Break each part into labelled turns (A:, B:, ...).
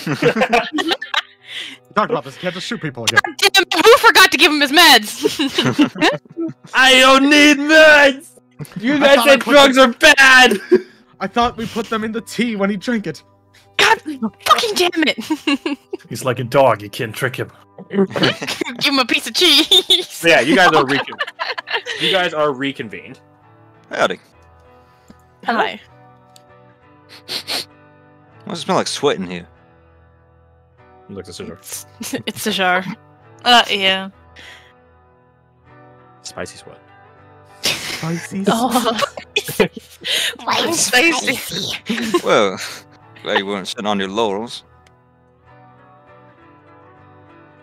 A: We talked about this. He had to shoot people again.
B: God damn it, who forgot to give him his meds?
C: I don't need meds! You guys said drugs are bad!
A: I thought we put them in the tea when he drank it.
B: God fucking damn it!
D: He's like a dog. You can't trick him.
B: Give him a piece of cheese.
C: So yeah, you guys are reconvened.
E: Howdy.
B: Hi.
E: Why does it smell like sweat in here?
C: Looks at Cesar.
B: It's a jar.
F: Yeah.
C: Spicy sweat.
A: Spicy.
B: Oh.
F: Why spicy?
E: Well, glad you weren't sitting on your laurels.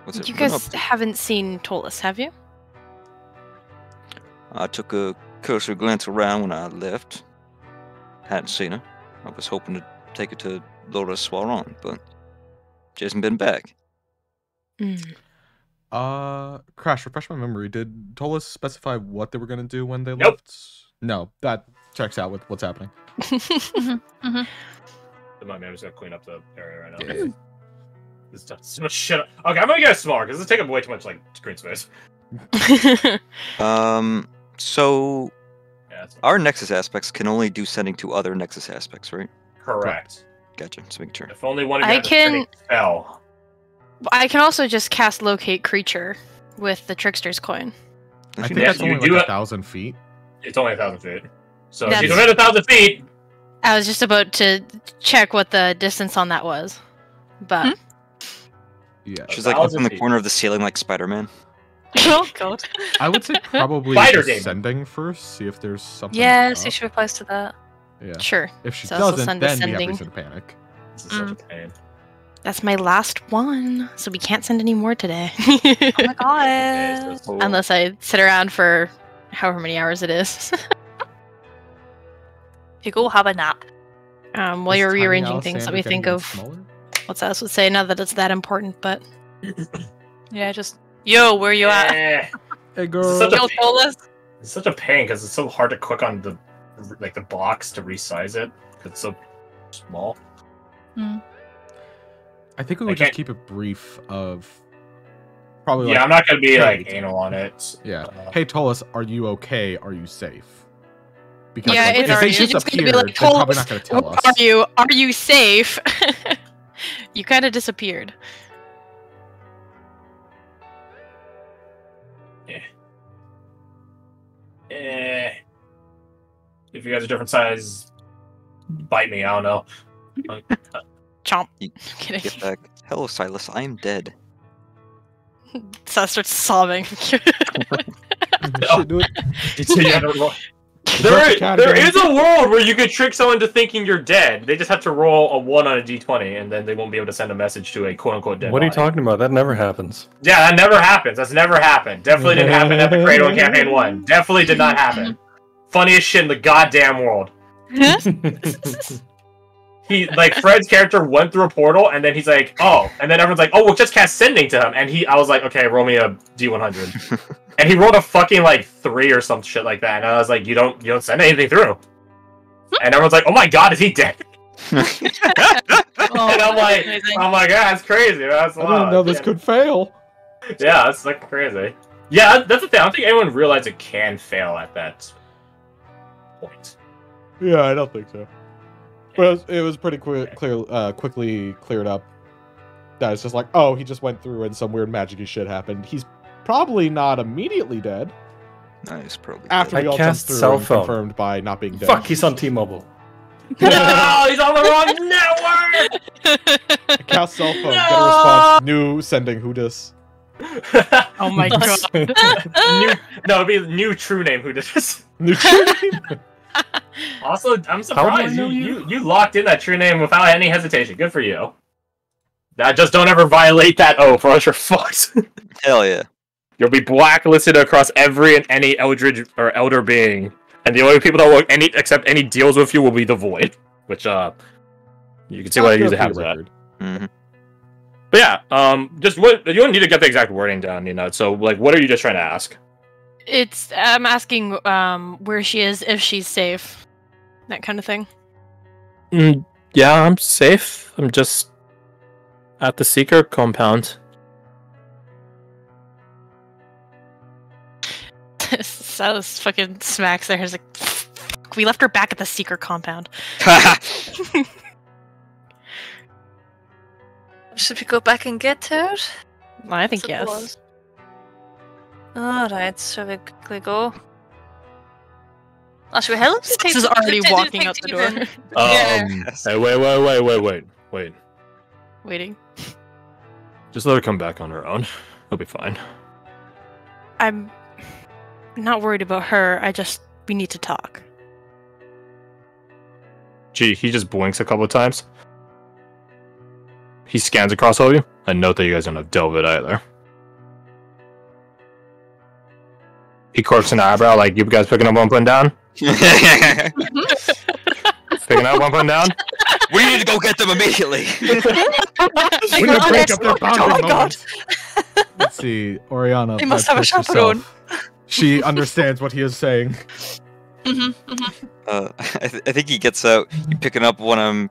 E: What's it
B: You
E: been
B: guys
E: up to?
B: haven't seen Tolus, have you?
E: I took a cursory glance around when I left. Hadn't seen her. I was hoping to take her to Laura Swaron, but she hasn't been back.
A: Crash, refresh my memory. Did Tolus specify what they were gonna do when they
C: Nope.
A: left? No, that checks out with what's happening.
C: I'm just gonna clean up the area right now.
A: Yeah.
C: This stuff so much shit. Okay, I'm gonna get it smaller because it's taking up way too much like screen space.
E: So
C: Yeah, that's
E: our Nexus aspects can only do sending to other Nexus aspects, right?
C: correct.
E: Gotcha. Just making sure.
C: If only one of
B: I
C: you had the
B: can-
C: setting fell.
B: I can also just cast Locate Creature with the Trickster's coin.
A: I
E: Don't you
A: think
E: know-
A: that's
C: you
A: only
C: do
A: like
C: it-
A: 1,000 feet.
C: It's only 1,000 feet. So
B: That's-
C: she's within 1,000 feet.
B: I was just about to check what the distance on that was. But
A: Yeah.
E: She's like up
C: 1,000
E: in the
C: feet.
E: corner of the ceiling like Spider-Man.
F: Oh god.
A: I would say probably
C: Spider
A: just
C: Demon.
A: sending first, see if there's something.
F: Yes,
A: up.
F: you should replies to that.
A: Yeah.
B: sure.
A: If she
B: So I'll
A: doesn't,
B: send a
A: then we have
B: sending.
A: reason to panic.
C: This is such a pain.
B: That's my last one. So we can't send any more today.
F: Oh my
C: Okay,
F: god.
C: so
B: Unless I sit around for however many hours it is.
F: You go have a nap.
B: While
A: Is
B: you're
A: Tiny
B: rearranging things, let
A: Alexander
B: me
A: getting
B: think
A: even
B: of
A: smaller?
B: what's else would say. Not that it's that important, but
F: Yeah, just yo, where you at?
C: Eh,
A: Hey
C: Such
A: girl.
C: a-
F: Yo, Tolus.
C: it's such a pain because it's so hard to click on the box to resize it because it's so small.
A: I think we
C: I
A: would just
C: can't-
A: keep it brief of probably
C: Yeah,
A: like,
C: I'm not gonna be
A: hey,
C: like anal on it.
A: yeah. Hey Tolus, are you okay? Are you safe? Because
B: yeah,
A: like,
B: it's
A: if they
B: you're just
A: disappear,
B: gonna be like,
A: they're probably
B: Tolus,
A: not gonna tell
B: where
A: us.
B: Are you safe? You kind of disappeared.
C: If you guys are different size, bite me. I don't know.
B: Chomp.
E: You
B: Kidding.
E: Get back. Hello, Silas. I am dead.
B: So I start sobbing.
A: Shit, do it.
C: So you have to roll.
A: Break the cat
C: There
A: again.
C: is a world where you could trick someone into thinking you're dead. They just have to roll a 1 on a d20, and then they won't be able to send a message to a quote-unquote dead
D: What are you
C: body.
D: talking about? That never happens.
C: Yeah, that never happens. That's never happened. Definitely didn't happen at the Cradle in Campaign 1. Definitely did not happen. Funniest shit in the goddamn world. Fred's character went through a portal, and then he's like, oh, and then everyone's like, oh, we'll just cast sending to him, and I was like, okay, roll me a d100, and he rolled a fucking 3 or some shit like that, and I was like, you don't send anything through, and everyone's like, oh my god, is he dead?
F: Oh,
C: And I'm like,
F: amazing.
C: yeah, that's crazy. That's
A: I didn't know this could fail.
C: Yeah, that's like crazy. Yeah, that's the thing. I don't think anyone realized it can fail at that point.
A: Yeah, I don't think so. But it was pretty quickly cleared up. That it's just like, oh, he just went through and some weird magic-y shit happened. He's probably not immediately dead.
E: Nice, probably.
A: After
D: I
A: we all jumped
D: cast
A: through
D: cell
A: and
D: phone.
A: confirmed by not being dead.
D: Fuck, he's on T-Mobile.
C: No, he's on the wrong network.
A: Cast cell phone, get a response. New sending who dis.
B: Oh my god.
C: It'd be new true name who did this.
A: New
C: Also, I'm
D: How do I
C: surprised
D: know
C: you locked in that true name without any hesitation. Good for you. Just don't ever violate that oath, or else you're fucked.
E: Hell yeah.
C: You'll be blacklisted across every and any eldritch or elder being, and the only people that will accept any deals with you will be the void. Which you can see what I usually have that.
E: Mm-hmm.
C: But yeah, just what you don't need to get the exact wording down, you know. So what are you just trying to ask?
B: I'm asking where she is, if she's safe, that kind of thing.
C: Yeah, I'm safe. I'm just
D: At the Seeker compound.
B: Silas fucking smacks there. He's like, "Fuck, we left her back at the secret compound."
F: Should we go back and get her?
B: I think yes.
F: Suppose. Alright, shall we quickly go? Oh, should we help?
B: This is already walking out the door.
D: Hey, wait.
B: Waiting.
D: Just let her come back on her own. It'll be fine.
B: I'm not worried about her. We need to talk.
D: Gee, he just blinks a couple of times. He scans across all of you. And note that you guys don't have Delvet either. He quirks an eyebrow like, you guys picking up one, putting down? Picking up one, putting down?
E: We need to go get them immediately.
A: We're gonna break up their bonding
F: Oh my god!
A: moments. Let's see, Oriana.
F: They must have a
A: herself.
F: chaperone.
A: She understands what he is saying.
E: I think he gets out. You picking up one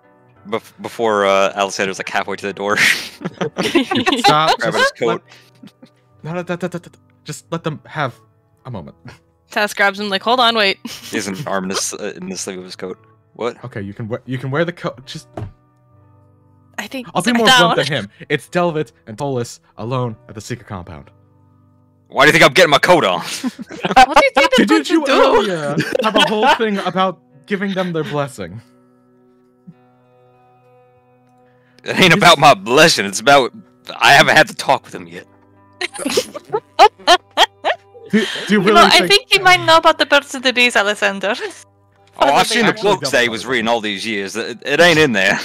E: before Alexander's like halfway to the door.
A: Stop.
E: Grabbing his coat.
A: No, just let them have a moment.
B: Tass grabs him like, hold on, wait.
E: He has an arm in the sleeve of his coat. What?
A: Okay, you can wear the coat. Just
B: I think
A: I'll be
B: sit
A: more
B: down.
A: blunt than him. It's Delvet and Tolis alone at the secret compound.
E: Why do you think I'm getting my coat on?
F: What do you think they're going
A: Didn't you
F: to do?
A: earlier have a whole thing about giving them their blessing?
E: It ain't about my blessing. It's about I haven't had to talk with him yet.
A: Do you really
F: I think you might know about the birds and the bees, Alexander.
E: Oh, I've seen the
A: Actually
E: books that he
A: double
E: was
A: check.
E: reading all these years. It ain't in there.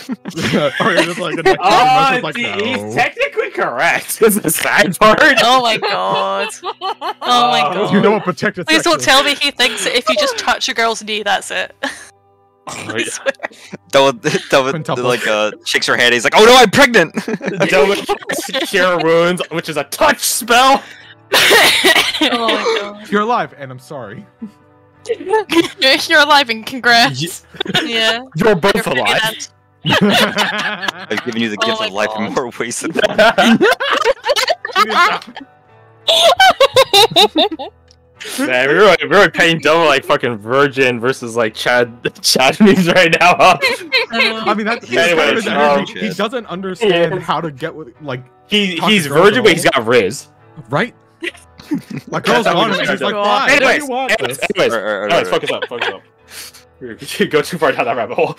A: Or you're just like the next
C: Oh,
A: like, no.
C: he's technically correct. It's the side part.
F: Oh my god. Oh my god.
A: You know what protected
F: Please
A: sex
F: don't
A: is.
F: tell me he thinks that if you just touch a girl's knee, that's it. I swear.
E: Delvet like shakes her head. He's like, "Oh no, I'm pregnant."
C: Delvet Cure Wounds, which is a touch spell.
F: Oh my god.
A: You're alive, and I'm sorry.
B: You're alive and congrats.
F: Yeah.
C: You're both
F: You're pretty
C: alive.
F: bad.
E: I've given you the
F: Oh
E: gift
F: my
E: of life in
F: God.
E: more ways than one.
C: Man, we're really paying Delvet like fucking Virgin versus like Chad memes right now. Huh?
A: I mean, that's
C: Anyways,
A: he doesn't understand how to get with like
C: He's
A: Talking
C: Virgin,
A: girl.
C: but he's got Riz.
A: right. Like girls
C: That's
A: want
C: what
A: it. He's like,
C: God.
A: why? Why do
C: Anyways,
A: you want this?
C: anyways, focus up. You go too far down that rabbit hole.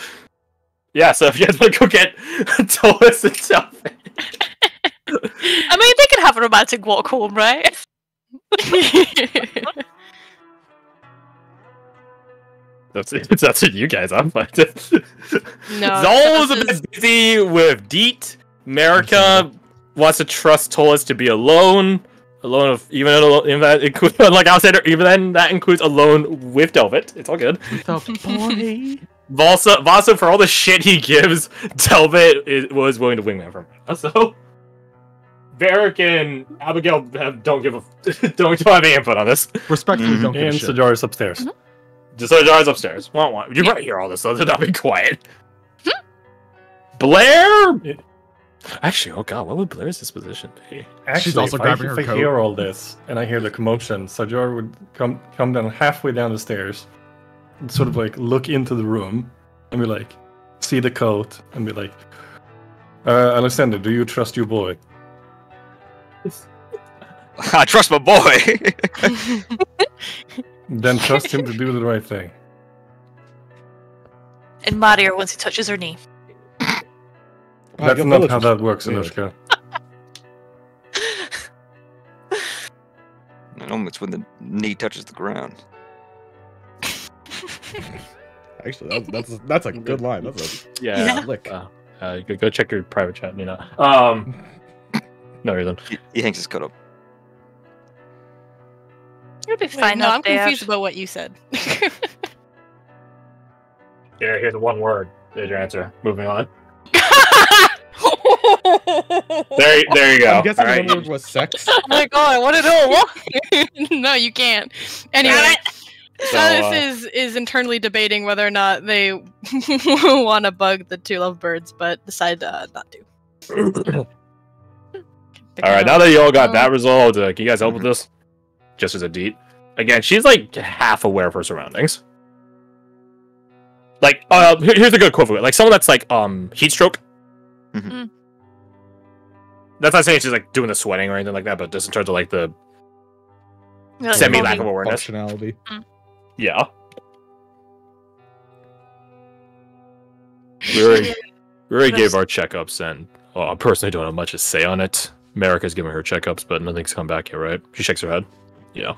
C: Yeah, so if you guys want to go get Tolis and stuff.
F: I mean, they can have a romantic walk home, right?
C: That's what you guys are. But
B: No,
C: Zol's a
B: this is-
C: bit busy with Deet. America wants to trust Tolis to be alone. Even that includes, like I said, even then that includes alone with Delvet. It's all good.
A: The boy.
C: Vasa, for all the shit he gives, Delvet was willing to wingman for him. So, Varric and Abigail don't have any input on this.
A: Respectfully, don't give a
D: And
A: shit.
D: Sajar is upstairs.
C: Just so Jar's upstairs. You might hear all this, so they're not being quiet. Blair. Actually, oh god, what would Blair's disposition be?
D: Actually,
A: also grabbing her
D: if I
A: coat.
D: hear all this and I hear the commotion, Sajar would come down halfway down the stairs, and sort of like look into the room, and be like, see the coat, and be like, Alexander, do you trust your boy?
E: I trust my boy.
D: Then trust him to do the right thing.
F: And marry her once he touches her knee.
D: That's
A: your
D: not
A: village
D: how
A: is
D: that works,
A: weird.
D: Anushka.
E: No, it's when the knee touches the ground.
A: Actually, that's a good line. That's
C: Yeah.
A: a lick.
C: Go check your private chat, Nina. No reason.
E: He hangs his coat up.
F: You'll be
B: Wait,
F: fine
B: no, I'm
F: up there.
B: confused about what you said.
C: Here's the one word. There's your answer. Moving on. There you go.
A: I'm guessing
C: All right.
A: the word was sex.
B: Oh my god, I want to know what? No, you can't. Anyway, Silas is internally debating whether or not they want to bug the two lovebirds, but decide not to.
C: Alright, now that you all got that resolved, can you guys help with this? Just as a deed. Again, she's like half aware of her surroundings. Like, here's a good equivalent. Like someone that's like heat stroke.
E: Mhm.
C: That's not saying she's like doing the sweating or anything like that, but just in terms of like the semi lack of awareness.
A: Functionality.
C: Yeah. We already gave our checkups, and I personally don't have much to say on it. America's giving her checkups, but nothing's come back yet, right? She shakes her head. Yeah.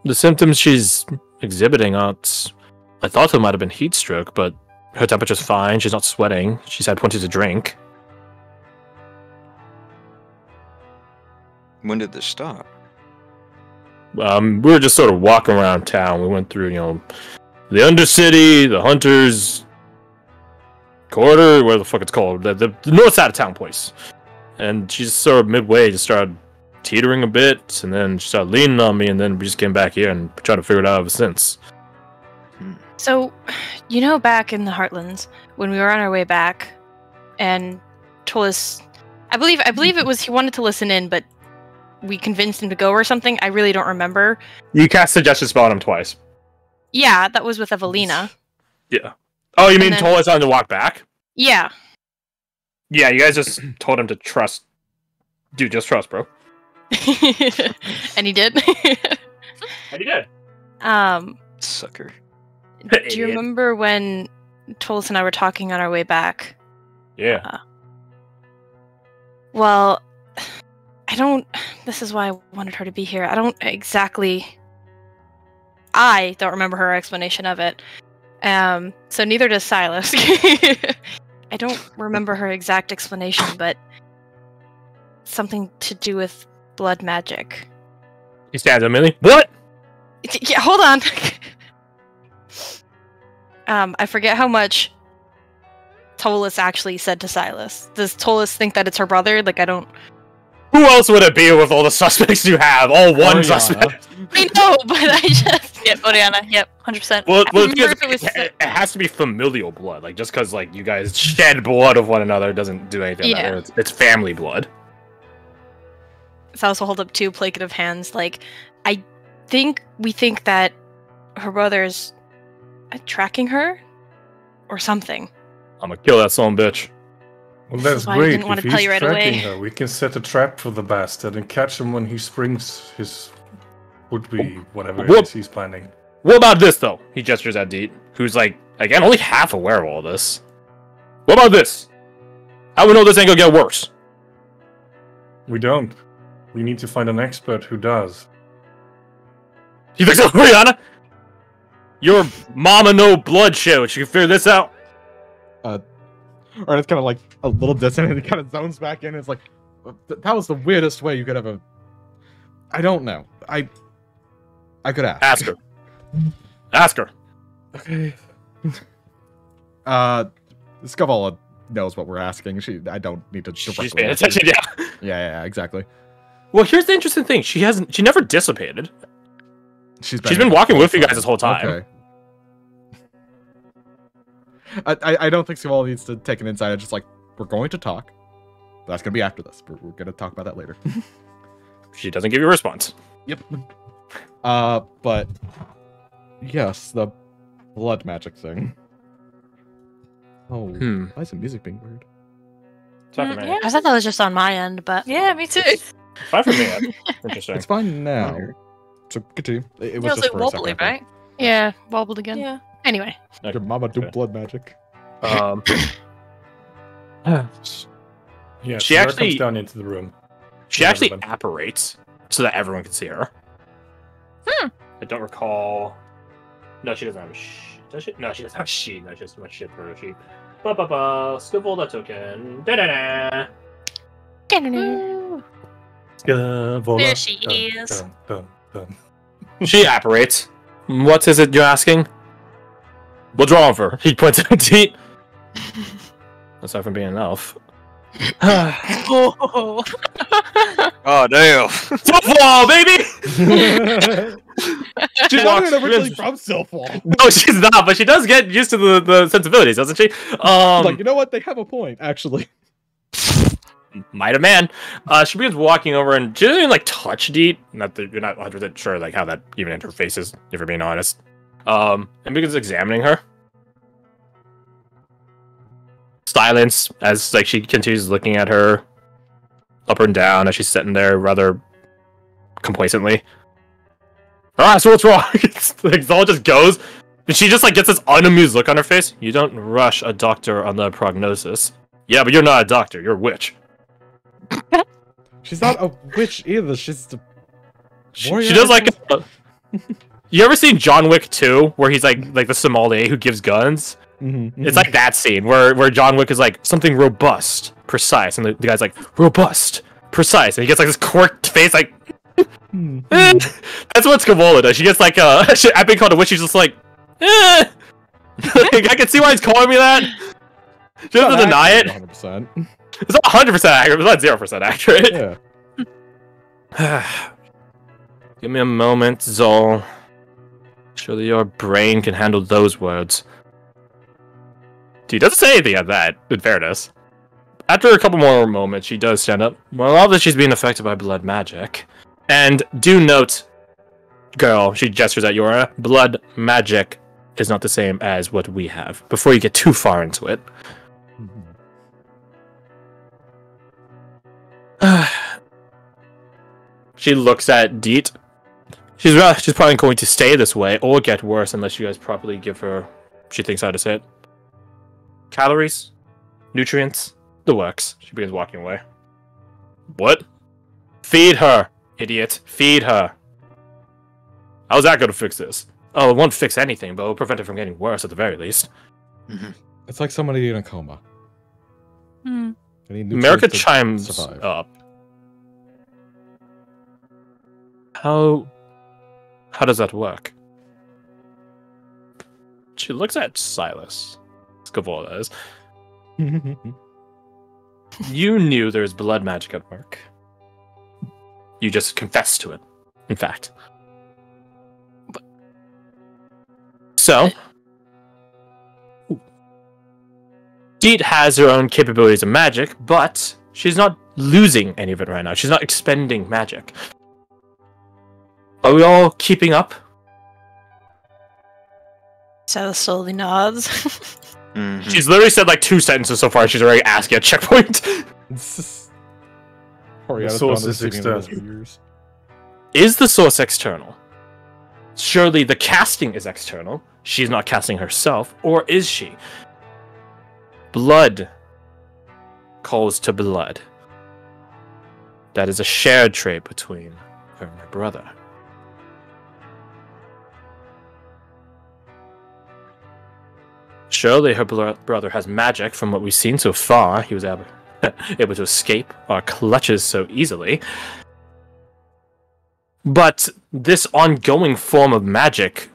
C: The symptoms she's exhibiting aren't... I thought it might have been heat stroke, but her temperature's fine. She's not sweating. She's had plenty to drink.
E: When did this start?
C: We were just sort of walking around town. We went through, the Undercity, the Hunters Quarter, where the fuck it's called, the north side of town place. And she's sort of midway, just started teetering a bit, and then she started leaning on me, and then we just came back here and tried to figure it out ever since.
B: So, back in the Heartlands, when we were on our way back, and told us, I believe it was he wanted to listen in, but we convinced him to go or something. I really don't remember.
C: You cast suggestion spell on him twice.
B: Yeah, that was with Evelina.
C: Yeah. Oh, you mean told us on to walk back?
B: Yeah.
C: Yeah, you guys just told him to trust. Dude, just trust, bro.
B: And he did.
C: And he did.
E: Sucker.
B: Do you remember when Tolis and I were talking on our way back?
C: Yeah.
B: Well, I don't... This is why I wanted her to be here. I don't remember her explanation of it. So neither does Silas. I don't remember her exact explanation, but something to do with blood magic.
C: He stands up, Millie. What?
B: Yeah, hold on. I forget how much Tolis actually said to Silas. Does Tolis think that it's her brother? Like, I don't...
C: Who else would it be with all the suspects you have? All one suspect.
B: I know, but I just...
F: Yep, Oriana. Yep, 100%.
C: Well,
B: it
C: has to be familial blood. Like, just because you guys shed blood of one another doesn't do anything.
B: Yeah.
C: It's family blood.
B: So I also hold up two placative hands. Like, we think that her brother's tracking her or something.
C: I'm gonna kill that son of a bitch.
D: Well, that's
B: why I
D: great.
B: didn't want
D: If
B: to tell
D: he's
B: you right
D: tracking
B: away.
D: her, we can set a trap for the bastard and catch him when he springs his would-be whatever it is he's planning.
C: What about this, though? He gestures at Deet, who's, again, only half aware of all this. What about this? How we know this ain't gonna get worse?
D: We don't. We need to find an expert who does.
C: You think so, Rihanna? Your mama no blood show. She can figure this out.
A: Or it's kind of like a little distant, and he kind of zones back in. And it's like, that was the weirdest way you could have a. I don't know. I could ask.
C: Ask her. Ask her.
A: Okay. Scavala knows what we're asking. I don't need to.
C: She's paying attention. Yeah.
A: Yeah, exactly.
C: Well, here's the interesting thing. She never dissipated.
A: She's
C: been walking with you guys this whole time.
A: Okay. I don't think Scavala needs to take an insight. It's just we're going to talk. That's going to be after this. We're going to talk about that later.
C: She doesn't give you a response.
A: Yep. But yes, the blood magic thing. Oh, why is the music being weird?
F: Yeah.
B: I thought that was just on my end, but...
F: Yeah, me too.
C: Fine for me. Interesting.
A: It's fine now. So continue. It was
F: Feels
A: just
F: like
A: for a
F: wobbly,
A: second.
F: right?
B: Yeah, wobbled again.
F: Yeah.
B: Anyway.
A: Your mama do blood magic.
D: Yeah,
C: She
D: Sarah
C: actually-
D: comes down into the room.
C: She actually
D: Relevant.
C: apparates so that everyone can see her. I don't recall. No, she doesn't have a sheet. Does she? No, she doesn't have a sheet. No, she has too much shit for a sheet. Skill that token. Da-da-da.
F: There she is.
D: Dun.
C: She apparates. What is it you're asking? What's wrong with her? He points at Deet. Aside from being an elf.
F: Oh.
E: Oh, damn.
C: Football, baby!
A: She's
C: walks-
A: not originally from Silphwall.
C: No, she's not, but she does get used to the sensibilities, doesn't she?
A: You know what? They have a point, actually.
C: might have man. She begins walking over and she doesn't even like touch Deet. Not that you're not 100% sure like how that even interfaces, if you're being honest. And begins examining her. Silence as like she continues looking at her up and down as she's sitting there rather complacently. Alright, so what's wrong? Zola just goes and she just like gets this unamused look on her face. You don't rush a doctor on the prognosis. Yeah, but you're not a doctor, you're a witch.
A: She's not a witch either, she's the
C: She does like you ever seen John Wick 2 where he's like the sommelier who gives guns? It's like that scene where John Wick is like something robust, precise, and the guy's like robust, precise, and he gets like this quirked face like that's what Scavola does. She gets like I've been called a witch, she's just like like, I can see why he's calling me that. She doesn't deny it.
A: 100%.
C: It's not 100% accurate, it's not 0% accurate.
A: Yeah.
C: Give me a moment, Zol. Surely your brain can handle those words. He doesn't say anything at that, in fairness. After a couple more moments, she does stand up. Well, obviously she's being affected by blood magic. And do note, girl, she gestures at Yora, blood magic is not the same as what we have, before you get too far into it. She looks at Deet. She's probably going to stay this way, or get worse unless you guys properly give her, she thinks how to say it. Calories, nutrients, the works. She begins walking away. What? Feed her, idiot. Feed her. How's that going to fix this? Oh, it won't fix anything, but it'll prevent it from getting worse at the very least.
A: It's like somebody in a coma.
C: America chimes up. How does that work? She looks at Silass. Scavola is. You knew there was blood magic at work. You just confessed to it, in fact. So, Deet has her own capabilities of magic, but she's not losing any of it right now. She's not expending magic. Are we all keeping up?
B: So slowly nods.
C: She's literally said like 2 sentences so far. She's already asking a checkpoint.
A: The
D: source is external.
C: Is the source external? Surely the casting is external. She's not casting herself, or is she? Blood calls to blood. That is a shared trait between her and my brother. Surely her brother has magic. From what we've seen so far, he was able to escape our clutches so easily. But this ongoing form of magic,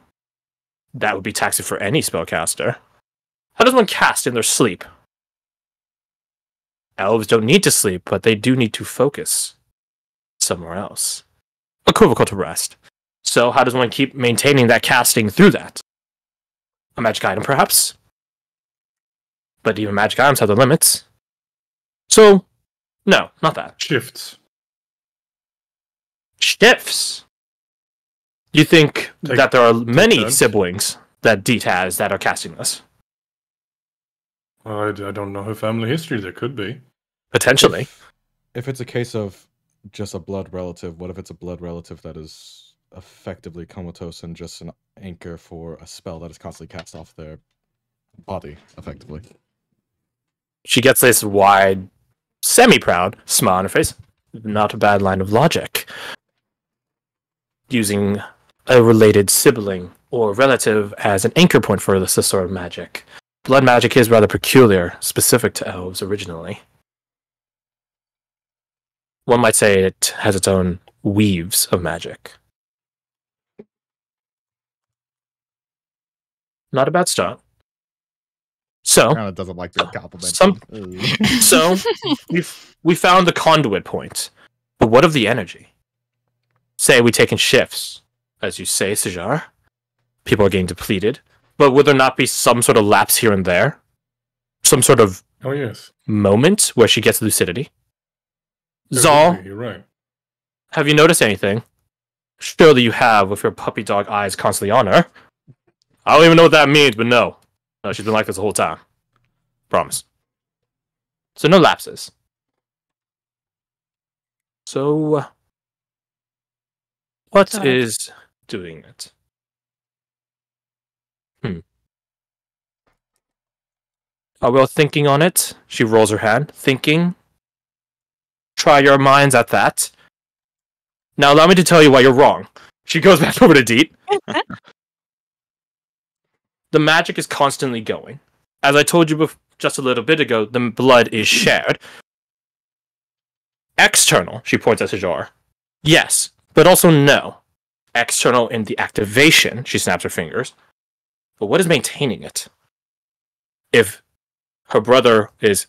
C: that would be taxing for any spellcaster. How does one cast in their sleep? Elves don't need to sleep, but they do need to focus somewhere else. Equivocal to rest. So how does one keep maintaining that casting through that? A magic item, perhaps? But even magic items have their limits. So, no, not that.
D: Shifts.
C: Shifts? You think that there are many
D: turns.
C: siblings that Deet has that are casting this?
D: I don't know her family history. There could be.
C: Potentially.
A: If it's a case of just a blood relative, what if it's a blood relative that is effectively comatose and just an anchor for a spell that is constantly cast off their body, effectively?
C: She gets this wide, semi-proud smile on her face. Not a bad line of logic. Using a related sibling or relative as an anchor point for this sort of magic. Blood magic is rather peculiar, specific to elves originally. One might say it has its own weaves of magic. Not a bad start. So,
A: Kind of doesn't like being complimented.
C: so we found the conduit point. But what of the energy? Say we take in shifts, as you say, Sijar. People are getting depleted. But would there not be some sort of lapse here and there? Some sort of
D: Oh yes.
C: moment where she gets lucidity?
D: There would
E: Zal,
D: be, you're right.
G: have you noticed anything? Surely you have, with your puppy dog eyes constantly on her. I don't even know what that means, but no. No, she's been like this the whole time. Promise. So no lapses. So, what
B: Got it.
G: is doing it? Are we all thinking on it? She rolls her hand. Thinking? Try your minds at that. Now allow me to tell you why you're wrong. She goes back over to Deet. The magic is constantly going. As I told you just a little bit ago, the blood is shared. External, she points at Hajar. Yes, but also no. External in the activation, she snaps her fingers. But what is maintaining it? If her brother is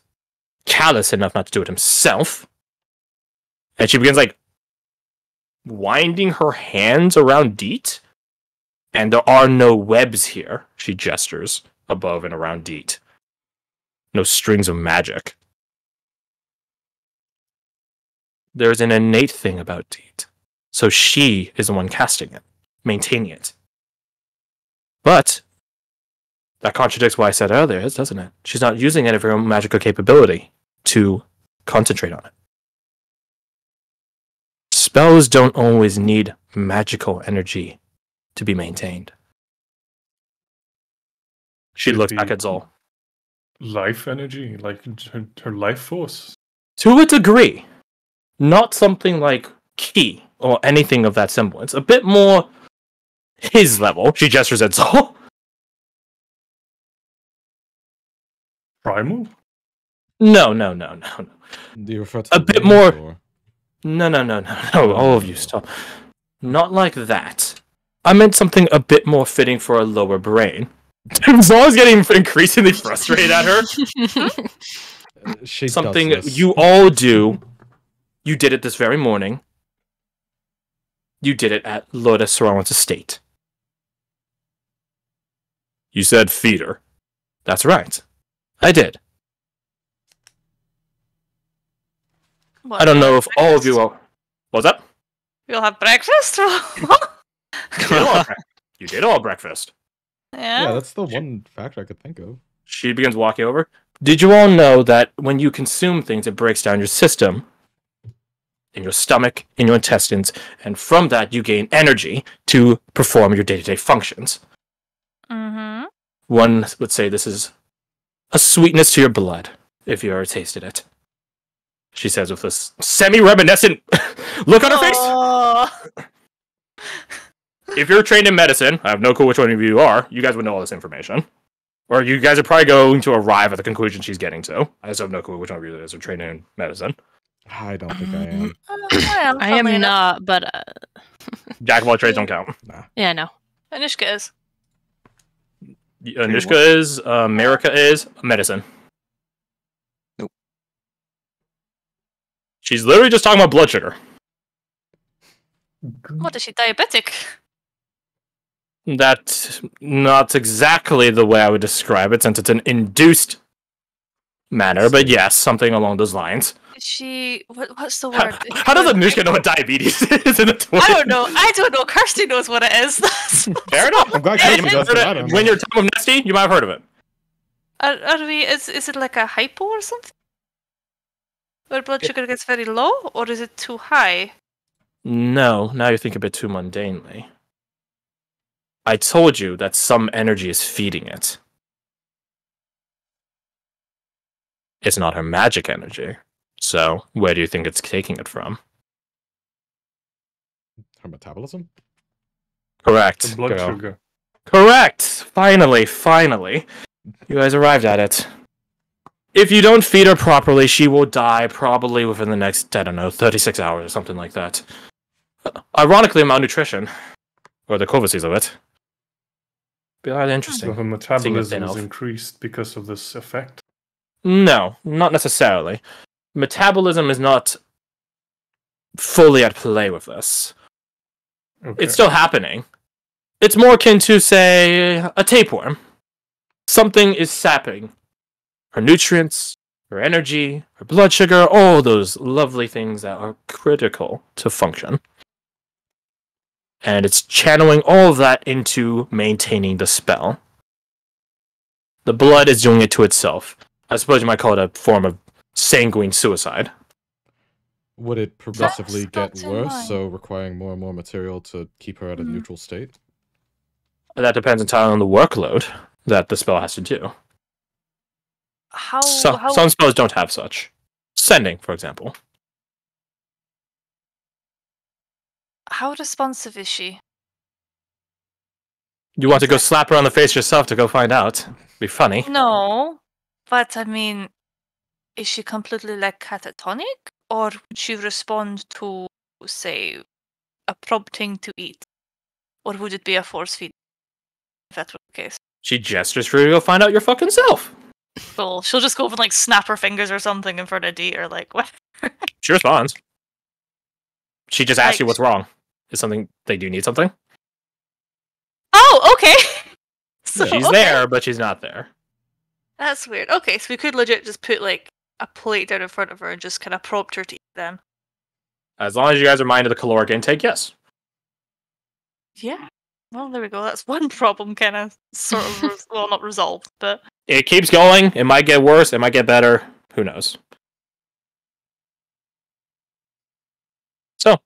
G: callous enough not to do it himself, and she begins like winding her hands around Deet, and there are no webs here, she gestures above and around Deet. No strings of magic. There's an innate thing about Deet, so she is the one casting it, maintaining it. But that contradicts what I said earlier, doesn't it? She's not using any of her own magical capability to concentrate on it. Spells don't always need magical energy to be maintained. She
D: Could
G: looks
D: be
G: back at Zol.
D: Life energy, like her life force.
G: To a degree. Not something like ki or anything of that semblance. A bit more his level. She gestures at Zol.
D: Primal?
G: No.
A: Do you refer to
G: A
A: the
G: bit
A: wind,
G: more-
A: or-
G: No. All of you, stop. Not like that. I meant something a bit more fitting for a lower brain. Zol's getting increasingly frustrated at her.
A: She
G: Something
A: does this.
G: you all do. You did it this very morning. You did it at Loda Sarawant's estate. You said feed her. That's right. I did.
F: What,
G: I don't know if all of
F: breakfast?
G: you are... What's that?
F: You'll have breakfast?
G: You did all breakfast.
A: Yeah,
F: Yeah.
A: that's the one factor I could think of.
G: She begins walking over. Did you all know that when you consume things, it breaks down your system, in your stomach, in your intestines, and from that you gain energy to perform your day-to-day functions?
F: Mm-hmm.
G: One would say this is a sweetness to your blood, if you ever tasted it. She says with this semi-reminiscent look on her face.
F: Oh.
G: If you're trained in medicine, I have no clue which one of you are, you guys would know all this information. Or you guys are probably going to arrive at the conclusion she's getting to. I just have no clue which one of you is are trained in medicine.
A: I don't think I am.
F: Well,
B: I am
F: funnily enough,
B: not, but
G: Jack of all trades don't count.
B: yeah, no.
F: Anishka is.
G: Nishka is, Marika is, medicine.
E: Nope.
G: She's literally just talking about blood sugar.
F: What is she, diabetic?
G: That's not exactly the way I would describe it, since it's an induced manner, but yes, something along those lines.
F: Is she... what's the
G: How,
F: word?
G: how does Anushka know what diabetes is in the 20s?
F: I don't know. I don't know. Kirsty knows what it is. That's...
G: Fair enough.
A: I'm glad
G: Yeah,
A: Kirsty
G: you might
A: does,
G: have
A: but I
G: heard
A: don't
G: it.
A: know.
G: When you're time of Nesty, you might have heard of it.
F: Are we... Is it like a hypo or something? Where blood sugar gets very low? Or is it too high?
G: No, now you think a bit too mundanely. I told you that some energy is feeding it. It's not her magic energy. So, where do you think it's taking it from?
A: Her metabolism?
G: Correct.
D: The blood
G: girl.
D: sugar.
G: Correct! Finally. You guys arrived at it. If you don't feed her properly, she will die probably within the next, I don't know, 36 hours or something like that. Ironically, malnutrition. Or the covices of it. Be rather
D: So
G: interesting.
D: her metabolism is
G: enough.
D: increased because of this effect.
G: No, not necessarily. Metabolism is not fully at play with this.
D: Okay.
G: It's still happening. It's more akin to, say, a tapeworm. Something is sapping her nutrients, her energy, her blood sugar, all those lovely things that are critical to function. And it's channeling all of that into maintaining the spell. The blood is doing it to itself. I suppose you might call it a form of sanguine suicide.
A: Would it progressively
F: That's
A: get
F: not
A: worse,
F: mine.
A: so requiring more and more material to keep her at a neutral state?
G: That depends entirely on the workload that the spell has to do.
F: How
G: Some spells don't have such. Sending, for example.
F: how responsive is she?
G: You want to go slap her on the face yourself to go find out. Be funny.
F: No, but I mean, is she completely like catatonic, or would she respond to, say, a prompting to eat, or would it be a force feed? If that were the case,
G: She gestures for you to go find out your fucking self.
F: well, she'll just go over and like snap her fingers or something in front of D, or like what?
G: She responds. She just asks you
F: Like-
G: what's wrong. Is something they do need something?
F: Oh, okay. So
G: She's
F: okay.
G: there, but she's not there.
F: That's weird. Okay, so we could legit just put like a plate down in front of her and just kind of prompt her to eat then.
G: As long as you guys are minded of the caloric intake, yes.
F: Yeah. Well, there we go. That's one problem kind of sort of, well, not resolved, but
G: It keeps going. It might get worse. It might get better. Who knows? So,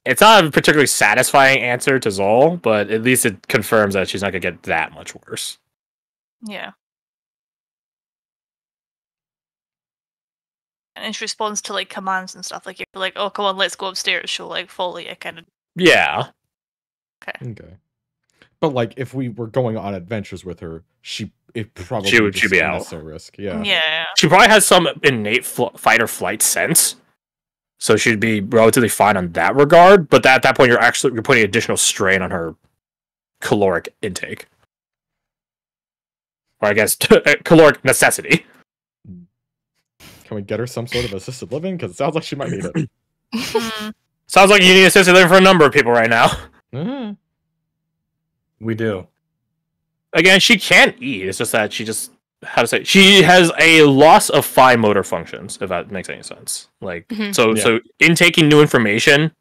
G: it's not a particularly satisfying answer to Zol, but at least it confirms that she's not going to get that much worse.
F: yeah. And in response to like commands and stuff, like you're like, "Oh, come on, let's go upstairs." She'll like follow you, kind of.
G: Yeah.
A: Okay. But like, if we were going on adventures with her, it probably
G: She would
A: just
G: be
A: a
G: out.
A: necessary risk. Yeah.
F: Yeah.
G: She probably has some innate fight or flight sense. So she'd be relatively fine on that regard, but at that point you're putting additional strain on her caloric intake. Or I guess caloric necessity.
A: Can we get her some sort of assisted living? Because it sounds like she might need it.
F: Mm,
G: Sounds like you need assisted living for a number of people right now.
A: Mhm.
D: We do.
G: Again, she can eat. It's just that she has a loss of fine motor functions, if that makes any sense. Like
B: Mhm.
G: so intaking new information,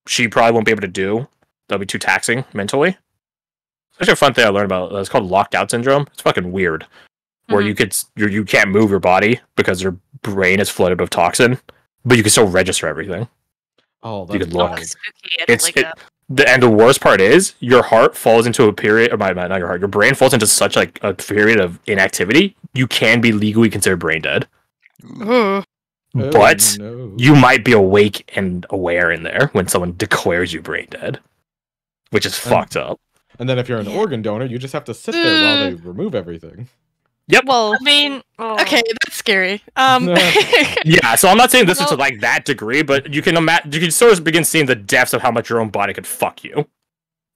G: she probably won't be able to do. That'll be too taxing mentally. It's actually a fun thing I learned about. It's called locked out syndrome. It's fucking weird. Where you can't move your body because your brain is flooded with toxin, but you can still register everything.
A: Oh,
G: You
A: that's
G: could look.
A: wild.
F: spooky. I don't like that.
G: And the worst part is your heart falls into a period, or not your heart, your brain falls into such like a period of inactivity. You can be legally considered brain dead,
B: Ooh.
G: but
A: no.
G: you might be awake and aware in there when someone declares you brain dead, which is fucked up.
A: And then if you're an organ donor, you just have to sit there while they remove everything.
G: Yep.
B: Well,
F: I mean,
B: okay, that's scary.
G: Yeah, so I'm not saying this is to
B: Well-
G: like that degree, but you can you can sort of begin seeing the depths of how much your own body could fuck you.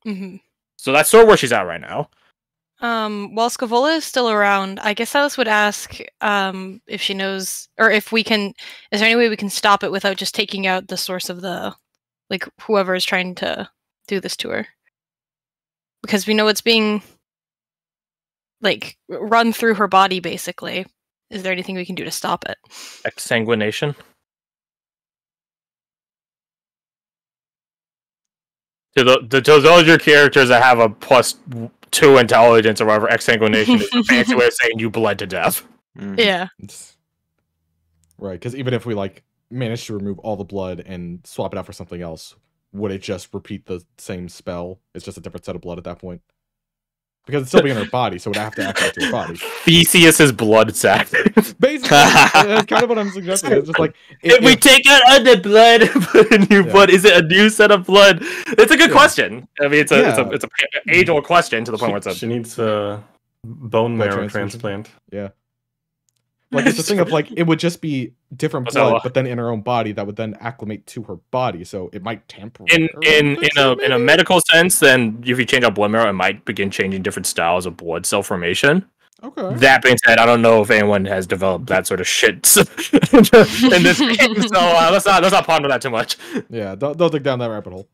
B: Mhm.
G: So that's sort of where she's at right now.
B: While Scavola is still around, I guess Silass would ask if she knows, or if we can. Is there any way we can stop it without just taking out the source of the, like, whoever is trying to do this to her? Because we know it's being, like, run through her body, basically. Is there anything we can do to stop it?
G: Exsanguination. To those of your characters that have a +2 intelligence or whatever, exsanguination is a fancy way of saying you bled to death.
E: Mhm.
B: Yeah.
A: Right, because even if we like manage to remove all the blood and swap it out for something else, would it just repeat the same spell? It's just a different set of blood at that point. Because it's still be in her body, so it would have to activate to her body.
G: Theseus's blood sac.
A: Basically, that's kind of what I'm suggesting. It's just like
G: If we take out other blood and put in new
A: Yeah.
G: blood, is it a new set of blood? It's a good
A: Yeah.
G: question. I mean, it's a
A: Yeah.
G: it's a age-old question to the point where it's a
D: She needs a bone
A: Blood
D: marrow
A: transfusion.
D: transplant.
A: like it's the thing of like it would just be different
G: What's that
A: blood,
G: law?
A: but then in her own body that would then acclimate to her body, so it might tamper.
G: in a medical sense. Then if you change out blood marrow, it might begin changing different styles of blood cell formation.
A: Okay.
G: That being said, I don't know if anyone has developed that sort of shit in this game, so let's not ponder that too much.
A: Yeah, don't dig down that rabbit hole.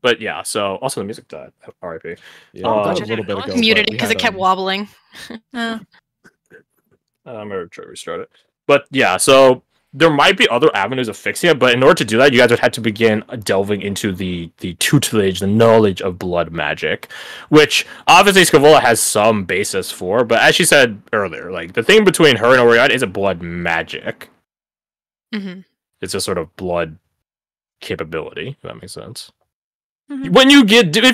G: But yeah, so also the music died. R.I.P.
A: Yeah,
G: Oh,
A: that was
G: gotcha.
A: a little bit ago.
B: Muted
A: but
B: it
A: we
B: because
A: had,
B: it kept wobbling.
F: Yeah.
G: I'm gonna try to restart it. But yeah, so there might be other avenues of fixing it, but in order to do that, you guys would have to begin delving into the tutelage, the knowledge of blood magic, which obviously Scavola has some basis for. But as she said earlier, like the thing between her and Orion isn't blood magic.
B: Mm-hmm.
G: It's a sort of blood capability. If that makes sense.
F: Mhm.
G: When you get if you